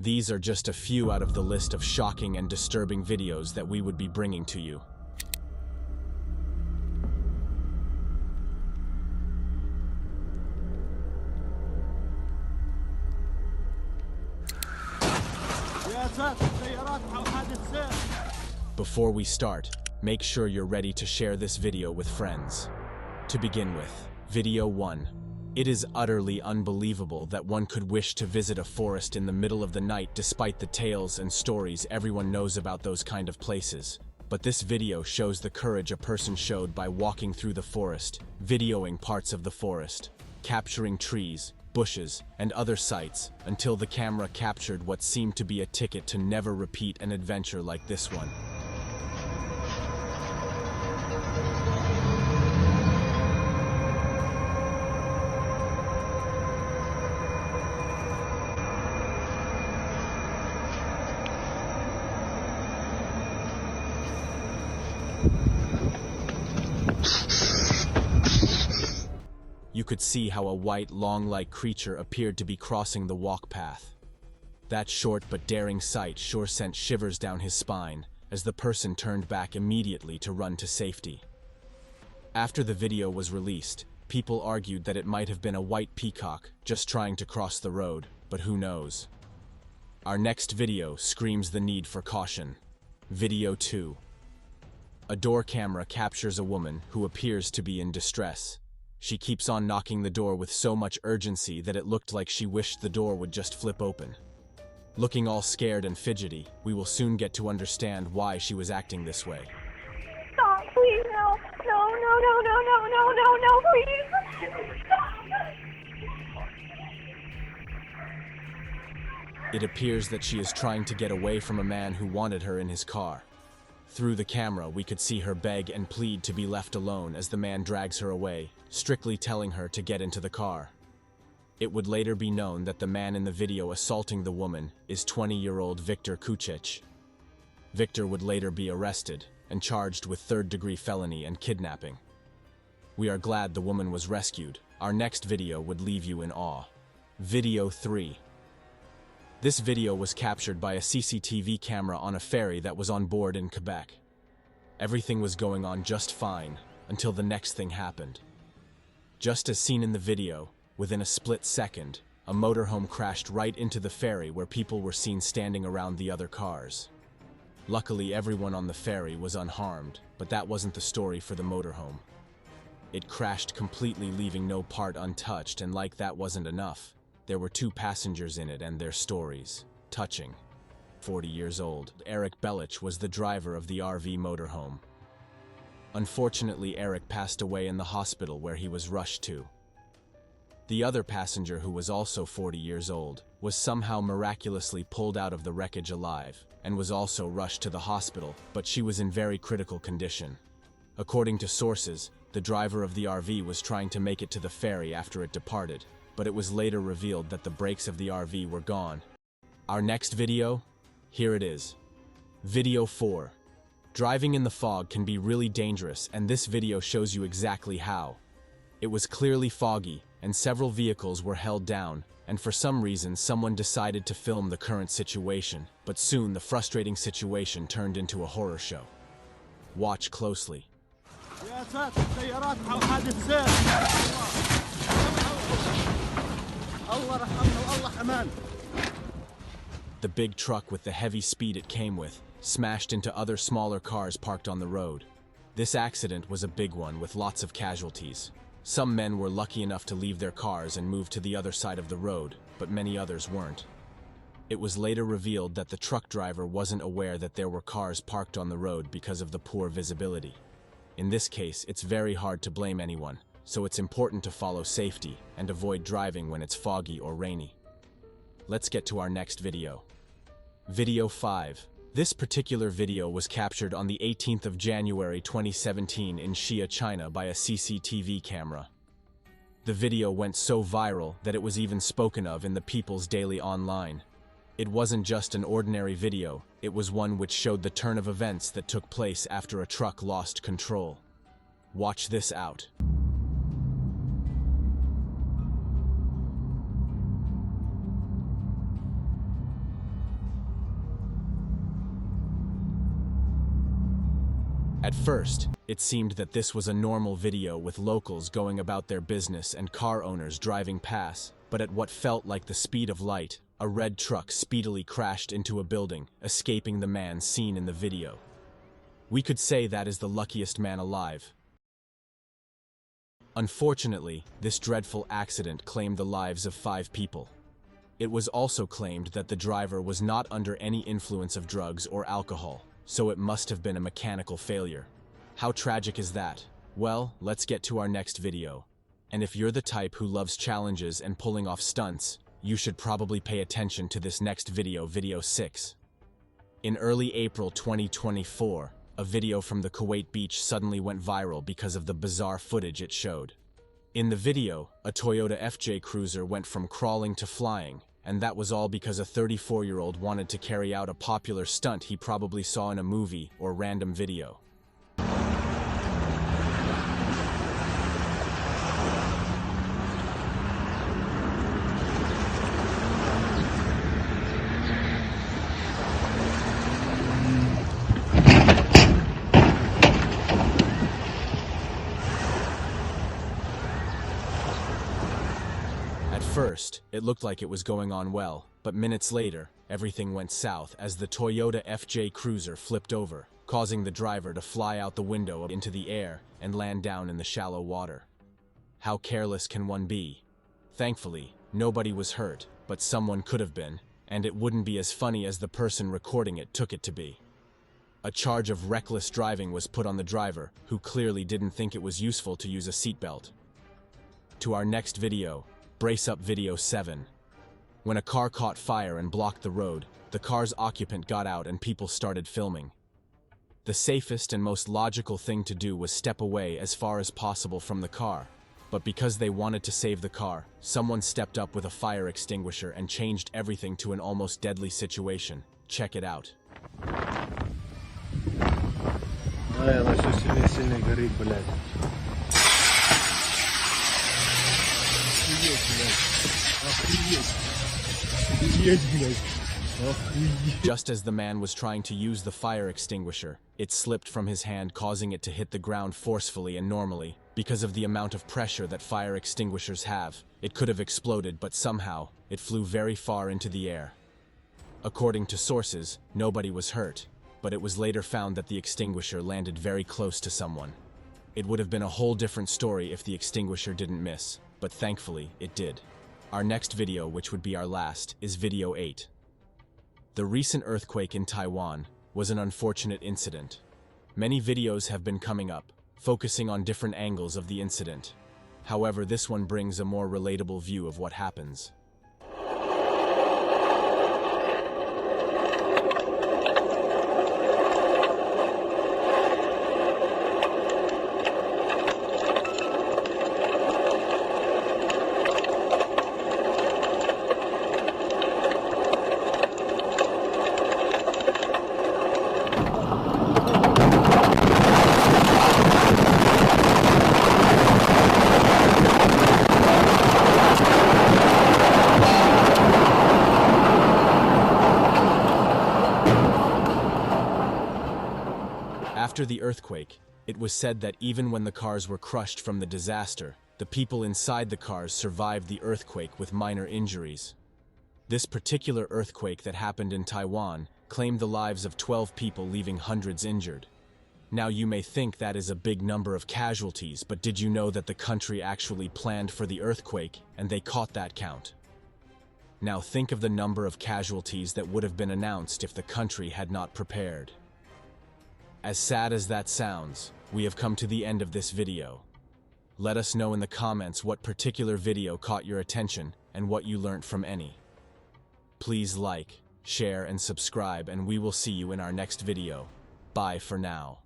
These are just a few out of the list of shocking and disturbing videos that we would be bringing to you. Before we start, make sure you're ready to share this video with friends. To begin with, Video 1. It is utterly unbelievable that one could wish to visit a forest in the middle of the night despite the tales and stories everyone knows about those kind of places. But this video shows the courage a person showed by walking through the forest, videoing parts of the forest, capturing trees, bushes, and other sights until the camera captured what seemed to be a ticket to never repeat an adventure like this one. You could see how a white, long-like creature appeared to be crossing the walk path. That short but daring sight sure sent shivers down his spine as the person turned back immediately to run to safety. After the video was released, people argued that it might have been a white peacock just trying to cross the road, but who knows? Our next video screams the need for caution. Video 2. A door camera captures a woman who appears to be in distress. She keeps on knocking the door with so much urgency that it looked like she wished the door would just flip open. Looking all scared and fidgety, we will soon get to understand why she was acting this way. Stop, please, no, no, no, no, no, no, no, no, no, please. It appears that she is trying to get away from a man who wanted her in his car. Through the camera, we could see her beg and plead to be left alone as the man drags her away, strictly telling her to get into the car. It would later be known that the man in the video assaulting the woman is 20-year-old Viktor Kucic. Viktor would later be arrested and charged with third-degree felony and kidnapping. We are glad the woman was rescued. Our next video would leave you in awe. Video 3. This video was captured by a CCTV camera on a ferry that was on board in Quebec. Everything was going on just fine until the next thing happened. Just as seen in the video, within a split second, a motorhome crashed right into the ferry where people were seen standing around the other cars. Luckily, everyone on the ferry was unharmed, but that wasn't the story for the motorhome. It crashed completely, leaving no part untouched, and like that wasn't enough, there were 2 passengers in it and their stories. Touching. 40 years old, Eric Belich was the driver of the RV motorhome. Unfortunately, Eric passed away in the hospital where he was rushed to. The other passenger, who was also 40 years old, was somehow miraculously pulled out of the wreckage alive and was also rushed to the hospital, but she was in very critical condition. According to sources, the driver of the RV was trying to make it to the ferry after it departed, but it was later revealed that the brakes of the RV were gone. Our next video? Here it is. Video 4. Driving in the fog can be really dangerous, and this video shows you exactly how. It was clearly foggy, and several vehicles were held down, and for some reason someone decided to film the current situation, but soon the frustrating situation turned into a horror show. Watch closely. The big truck with the heavy speed it came with smashed into other smaller cars parked on the road. This accident was a big one with lots of casualties. Some men were lucky enough to leave their cars and move to the other side of the road, but many others weren't. It was later revealed that the truck driver wasn't aware that there were cars parked on the road because of the poor visibility. In this case, it's very hard to blame anyone, so it's important to follow safety and avoid driving when it's foggy or rainy. Let's get to our next video. Video 5. This particular video was captured on the 18th of January 2017 in Xia, China by a CCTV camera. The video went so viral that it was even spoken of in the People's Daily Online. It wasn't just an ordinary video, it was one which showed the turn of events that took place after a truck lost control. Watch this out. At first, it seemed that this was a normal video with locals going about their business and car owners driving past, but at what felt like the speed of light, a red truck speedily crashed into a building, escaping the man seen in the video. We could say that is the luckiest man alive. Unfortunately, this dreadful accident claimed the lives of 5 people. It was also claimed that the driver was not under any influence of drugs or alcohol, so it must have been a mechanical failure. How tragic is that? Well, let's get to our next video. And if you're the type who loves challenges and pulling off stunts, you should probably pay attention to this next video, video 6. In early April 2024, a video from the Kuwait beach suddenly went viral because of the bizarre footage it showed. In the video, a Toyota FJ Cruiser went from crawling to flying, and that was all because a 34-year-old wanted to carry out a popular stunt he probably saw in a movie or random video. At first, it looked like it was going on well, but minutes later, everything went south as the Toyota FJ Cruiser flipped over, causing the driver to fly out the window into the air and land down in the shallow water. How careless can one be? Thankfully, nobody was hurt, but someone could have been, and it wouldn't be as funny as the person recording it took it to be. A charge of reckless driving was put on the driver, who clearly didn't think it was useful to use a seatbelt. To our next video, brace up video 7. When a car caught fire and blocked the road, the car's occupant got out and people started filming. The safest and most logical thing to do was step away as far as possible from the car, but because they wanted to save the car, someone stepped up with a fire extinguisher and changed everything to an almost deadly situation. Check it out. Она все сильнее горит, блядь. Just as the man was trying to use the fire extinguisher, it slipped from his hand, causing it to hit the ground forcefully and normally. Because of the amount of pressure that fire extinguishers have, it could have exploded, but somehow, it flew very far into the air. According to sources, nobody was hurt, but it was later found that the extinguisher landed very close to someone. It would have been a whole different story if the extinguisher didn't miss, but thankfully, it did. Our next video, which would be our last, is video 8. The recent earthquake in Taiwan was an unfortunate incident. Many videos have been coming up, focusing on different angles of the incident. However, this one brings a more relatable view of what happens. After the earthquake, it was said that even when the cars were crushed from the disaster, the people inside the cars survived the earthquake with minor injuries. This particular earthquake that happened in Taiwan claimed the lives of 12 people, leaving hundreds injured. Now you may think that is a big number of casualties, but did you know that the country actually planned for the earthquake and they caught that count? Now think of the number of casualties that would have been announced if the country had not prepared. As sad as that sounds, we have come to the end of this video. Let us know in the comments what particular video caught your attention and what you learned from any. Please like, share, and subscribe, and we will see you in our next video. Bye for now.